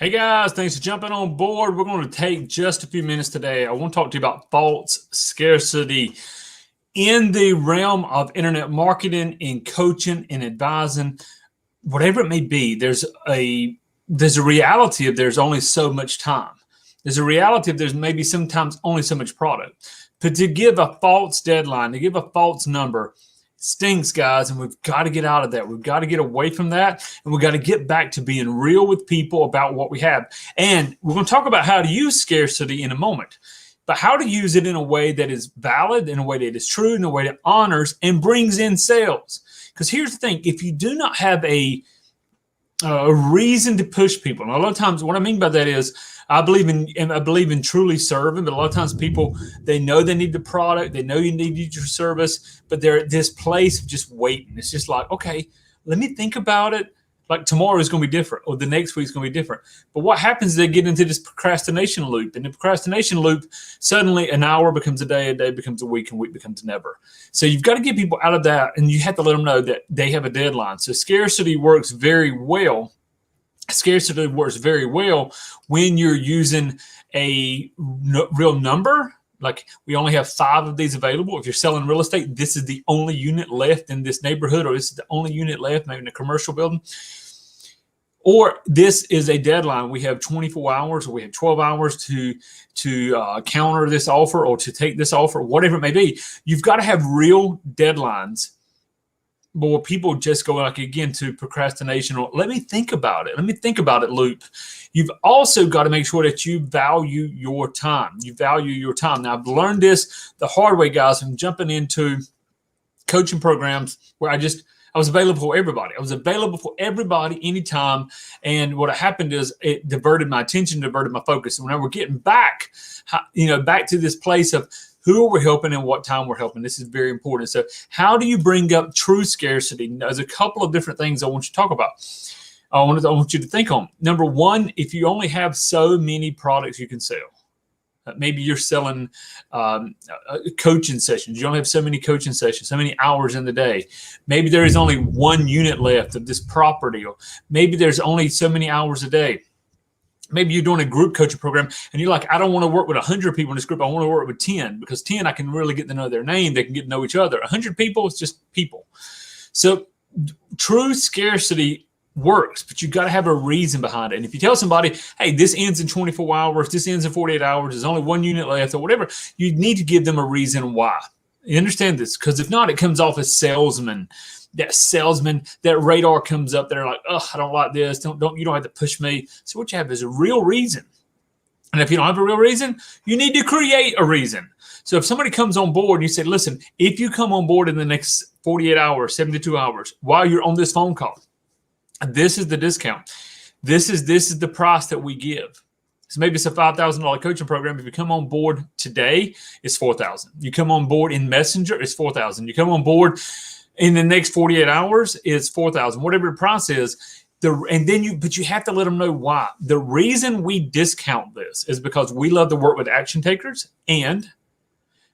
Hey guys, thanks for jumping on board. We're going to take just a few minutes today. I want to talk to you about false scarcity in the realm of internet marketing, in coaching, and advising, whatever it may be. There's a reality of there's only so much time. There's a reality of there's maybe sometimes only so much product. But to give a false deadline, to give a false number, stinks, guys, and we've got to get out of that. We've got to get away from that, and we've got to get back to being real with people about what we have. And we're going to talk about how to use scarcity in a moment, but how to use it in a way that is valid, in a way that is true, in a way that honors and brings in sales. Because here's the thing: if you do not have a reason to push people, and a lot of times, what I mean by that is, I believe in truly serving, but a lot of times people, they know they need the product, they know you need your service, but they're at this place of just waiting. It's just like, okay, let me think about it. Like tomorrow is going to be different, or the next week is going to be different. But what happens is they get into this procrastination loop. And the procrastination loop, suddenly an hour becomes a day becomes a week, and week becomes never. So you've got to get people out of that, and you have to let them know that they have a deadline. So scarcity works very well. Scarcity works very well when you're using a real number. Like, we only have 5 of these available. If you're selling real estate, this is the only unit left in this neighborhood, or this is the only unit left maybe in a commercial building. Or this is a deadline. We have 24 hours, or we have 12 hours to counter this offer, or to take this offer, whatever it may be. You've got to have real deadlines. But people just go, like, again, to procrastination, or let me think about it. Let me think about it loop. You've also got to make sure that you value your time. You value your time. Now, I've learned this the hard way, guys, from jumping into coaching programs where I was available for everybody. I was available for everybody anytime. And what happened is it diverted my attention, diverted my focus. And when we're getting back, back to this place of who are we helping and what time we're helping. This is very important. So how do you bring up true scarcity? There's a couple of different things I want you to talk about. I want you to think on. Number one, if you only have so many products you can sell, maybe you're selling coaching sessions. You only have so many coaching sessions, so many hours in the day. Maybe there is only 1 unit left of this property, or maybe there's only so many hours a day. Maybe you're doing a group coaching program and you're like, I don't want to work with 100 people in this group. I want to work with 10, because 10, I can really get to know their name. They can get to know each other. 100 people, it's just people. So true scarcity works, but you've got to have a reason behind it. And if you tell somebody, hey, this ends in 24 hours, this ends in 48 hours, there's only 1 unit left, or whatever, you need to give them a reason why. You understand this? Because if not, it comes off as salesman. That radar comes up. They're like, oh, I don't like this. You don't have to push me. So what you have is a real reason. And if you don't have a real reason, you need to create a reason. So if somebody comes on board and you say, listen, if you come on board in the next 48 hours, 72 hours, while you're on this phone call, this is the discount. This is the price that we give. So maybe it's a $5,000 coaching program. If you come on board today, it's $4,000. You come on board in Messenger, it's $4,000. You come on board in the next 48 hours, it's $4,000. Whatever the price is, but you have to let them know why. The reason we discount this is because we love to work with action takers, and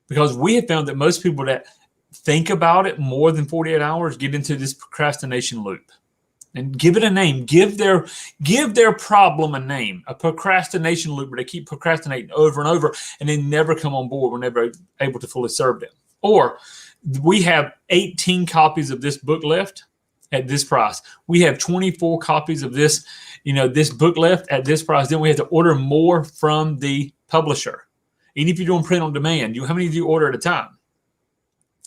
because we have found that most people that think about it more than 48 hours get into this procrastination loop. And give it a name. Give their problem a name. A procrastination loop where they keep procrastinating over and over, and they never come on board. We're never able to fully serve them. Or we have 18 copies of this book left at this price. We have 24 copies of this, this book left at this price. Then we have to order more from the publisher. Even if you're doing print on demand, how many do you order at a time?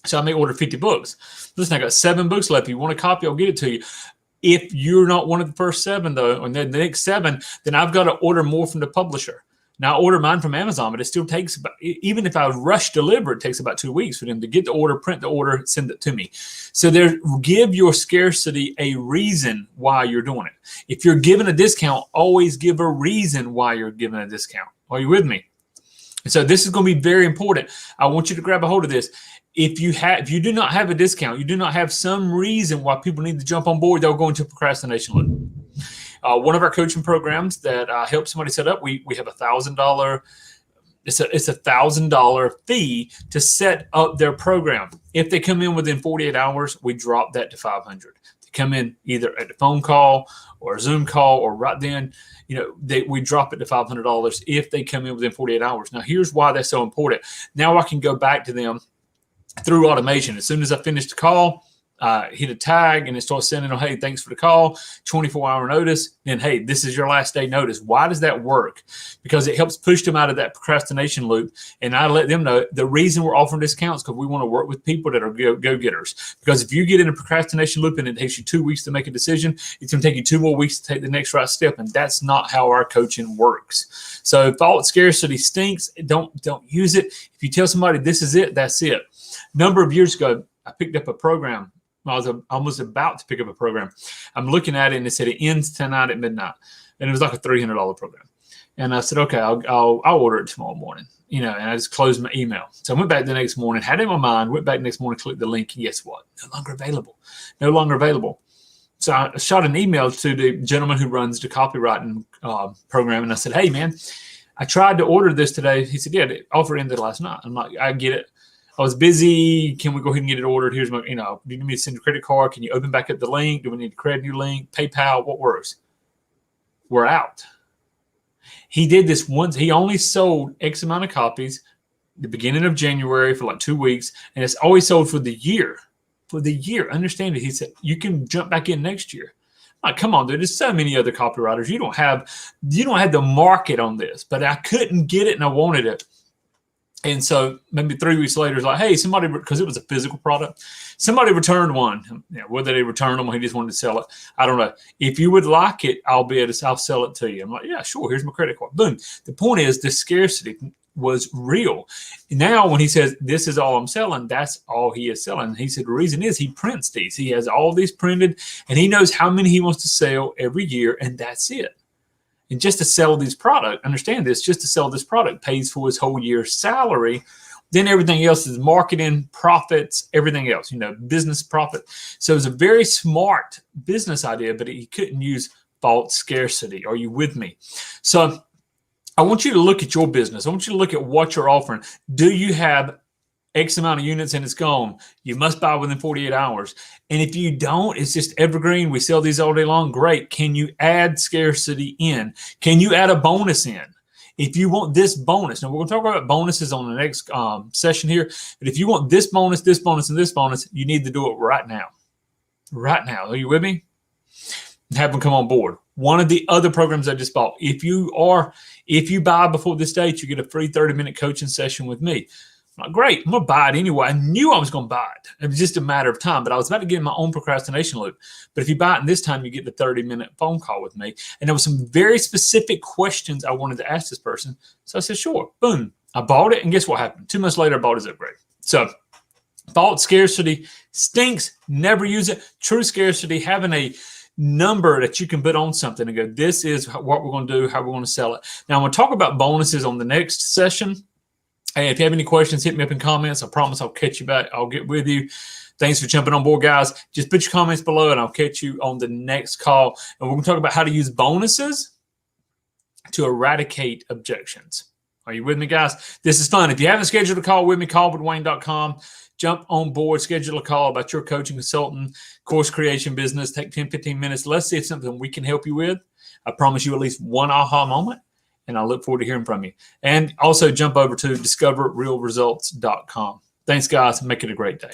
So I may order 50 books. Listen, I got 7 books left. If you want a copy, I'll get it to you. If you're not one of the first 7, though, and then the next 7, then I've got to order more from the publisher. Now, I order mine from Amazon, but it still takes about, even if I rush deliver, it takes about 2 weeks for them to get the order, print the order, send it to me. So give your scarcity a reason why you're doing it. If you're giving a discount, always give a reason why you're giving a discount. Are you with me? And so this is going to be very important. I want you to grab a hold of this. If you do not have a discount, you do not have some reason why people need to jump on board, they'll go into a procrastination loop. One of our coaching programs that help somebody set up, we have $1,000. It's a $1,000 fee to set up their program. If they come in within 48 hours, we drop that to $500. come in either at the phone call or a Zoom call or right then, we drop it to $500 if they come in within 48 hours. Now, here's why that's so important. Now I can go back to them through automation. As soon as I finish the call, hit a tag and it starts sending them, hey, thanks for the call, 24-hour notice. And hey, this is your last day notice. Why does that work? Because it helps push them out of that procrastination loop. And I let them know the reason we're offering discounts because we want to work with people that are go-getters. Because if you get in a procrastination loop and it takes you 2 weeks to make a decision, it's going to take you 2 more weeks to take the next right step. And that's not how our coaching works. So fault scarcity stinks. Don't use it. If you tell somebody this is it, that's it. A number of years ago, I picked up a program. I was almost about to pick up a program. I'm looking at it and it said it ends tonight at midnight, and it was like a $300 program. And I said, okay, I'll order it tomorrow morning. And I just closed my email. So I went back the next morning, had it in my mind, went back the next morning, clicked the link, and guess what? No longer available. So I shot an email to the gentleman who runs the copywriting program, and I said, hey man, I tried to order this today. He said, yeah, the offer ended last night. I'm like, I get it. I was busy. Can we go ahead and get it ordered? Here's my, do you need me to send a credit card? Can you open back up the link? Do we need to create a new link? PayPal? What works? We're out. He did this once. He only sold X amount of copies the beginning of January for like 2 weeks. And it's always sold for the year. Understand it. He said, you can jump back in next year. Like, come on, dude. There's so many other copywriters. You don't have the market on this, but I couldn't get it and I wanted it. And so maybe 3 weeks later, it's like, hey, somebody, because it was a physical product, somebody returned one. Whether they returned them or he just wanted to sell it, I don't know. If you would like it, I'll sell it to you. I'm like, yeah, sure. Here's my credit card. Boom. The point is the scarcity was real. Now, when he says, this is all I'm selling, that's all he is selling. He said, the reason is he prints these. He has all these printed and he knows how many he wants to sell every year. And that's it. And just to sell this product, understand this, just to sell this product pays for his whole year's salary. Then everything else is marketing, profits, everything else, business profit. So it's a very smart business idea, but he couldn't use fault scarcity. Are you with me? So I want you to look at your business. I want you to look at what you're offering. Do you have X amount of units and it's gone? You must buy within 48 hours. And if you don't, it's just evergreen. We sell these all day long. Great. Can you add scarcity in? Can you add a bonus in? If you want this bonus, now we're going to talk about bonuses on the next session here. But if you want this bonus, and this bonus, you need to do it right now. Right now. Are you with me? Have them come on board. One of the other programs I just bought, if you buy before this date, you get a free 30-minute coaching session with me. Like, great, I'm going to buy it anyway. I knew I was going to buy it. It was just a matter of time, but I was about to get in my own procrastination loop. But if you buy it in this time, you get the 30-minute phone call with me. And there were some very specific questions I wanted to ask this person. So I said, sure, boom. I bought it, and guess what happened? 2 months later, I bought his upgrade. So fault scarcity stinks. Never use it. True scarcity, having a number that you can put on something and go, this is what we're going to do, how we're going to sell it. Now, I'm going to talk about bonuses on the next session. Hey, if you have any questions, hit me up in comments. I promise I'll catch you back. I'll get with you. Thanks for jumping on board, guys. Just put your comments below, and I'll catch you on the next call. And we're going to talk about how to use bonuses to eradicate objections. Are you with me, guys? This is fun. If you haven't scheduled a call with me, callwithwayne.com. Jump on board, schedule a call about your coaching, consultant, course creation business. Take 10, 15 minutes. Let's see if it's something we can help you with. I promise you at least one aha moment. And I look forward to hearing from you. And also jump over to discoverrealresults.com. Thanks, guys. Make it a great day.